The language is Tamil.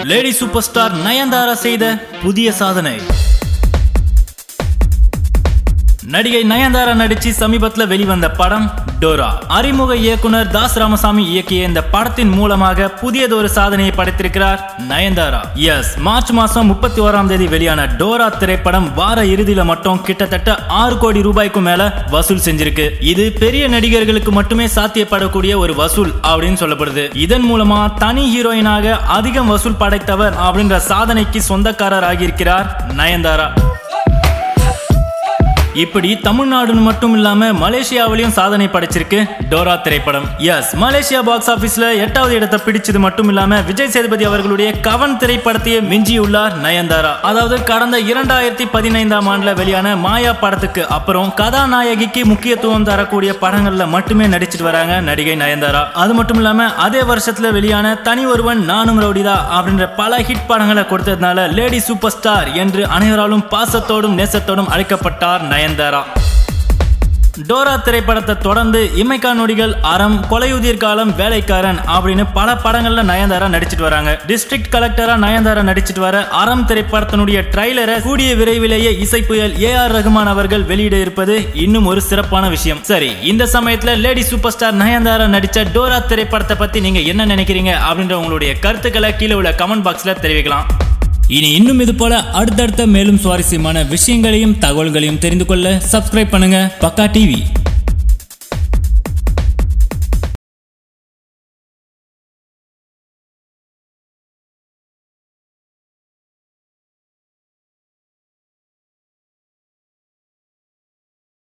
லேடி சூப்பர் ஸ்டார் நயன்தாரா செய்த புதிய சாதனை. நடிகை நயன்தாரா நடிச்சு சமீபத்துல வெளிவந்த படம் டோரா. அறிமுக இயக்குனர் தாஸ் ராமசாமி இயக்கிய இந்த படத்தின் மூலமாக புதியதொரு சாதனையை படைத்திருக்கிறார் நயன்தாரா. எஸ், மார்ச் மாசம் 31ஆம் தேதி வெளியான டோரா திரைப்படம் வார இறுதியில மட்டும் கிட்டத்தட்ட 6 கோடி ரூபாய்க்கும் மேல வசூல் செஞ்சிருக்கு. இது பெரிய நடிகர்களுக்கு மட்டுமே சாத்தியப்படக்கூடிய ஒரு வசூல் அப்படின்னு சொல்லப்படுது. இதன் மூலமா தனி ஹீரோயினாக அதிகம் வசூல் படைத்தவர் அப்படின்ற சாதனைக்கு சொந்தக்காரர் ஆகியிருக்கிறார் நயன்தாரா. இப்படி தமிழ்நாடு மட்டும் இல்லாம மலேசியாவிலையும் சாதனை படைச்சிருக்கு டோரா திரைப்படம். எஸ், மலேசியா பாக்ஸ் ஆபீஸ்ல 8வது இடத்தை பிடிச்சது மட்டும் இல்லாம விஜய் சேதுபதி அவர்களுடைய கவன் திரைப்படத்தையே மிஞ்சியுள்ளார் நயன்தாரா. அதாவது கடந்த 2015ஆம் ஆண்டுல வெளியான மாயா படத்துக்கு அப்புறம் கதாநாயகிக்கு முக்கியத்துவம் தரக்கூடிய படங்கள்ல மட்டுமே நடிச்சிட்டு வராங்க நடிகை நயன்தாரா. அது மட்டும் இல்லாம அதே வருஷத்துல வெளியான தனி ஒருவன் நானும் ரவுடிதா அப்படின்ற பல ஹிட் படங்களை கொடுத்ததுனால லேடி சூப்பர் ஸ்டார் என்று அனைவராலும் பாசத்தோடும் நேசத்தோடும் அழைக்கப்பட்டார் நயன்தாரா. டோரா திரைப்படத்தை தொடர்ந்து இமைக்கா நொடிகள், அறம், கொலையுதிர் காலம், வேலைக்காரன் அப்படின்னு பல படங்கள்ல நயன்தாரா நடிச்சிட்டு வராங்க. டிஸ்ட்ரிக்ட் கலெக்டரா நயன்தாரா நடிச்சிட்டு வர அறம் திரைப்படத்தினுடைய ட்ரைலரை கூடிய விரைவிலேயே இசைப்புயல் AR ரகுமான் அவர்கள் வெளியிட இருப்பது இன்னும் ஒரு சிறப்பான விஷயம். சரி, இந்த சமயத்துல லேடி சூப்பர் ஸ்டார் நயன்தாரா நடிச்ச டோரா திரைப்படத்தை பத்தி நீங்க என்ன நினைக்கிறீங்க அப்படின்ற உங்களுடைய கருத்துக்களை கீழே உள்ள கமெண்ட் பாக்ஸ்ல தெரிவிக்கலாம். இனி இன்னும் இது போல அடுத்தடுத்த மேலும் சுவாரஸ்யமான விஷயங்களையும் தகவல்களையும் தெரிந்து கொள்ள சப்ஸ்கிரைப் பண்ணுங்க பக்கா டிவி.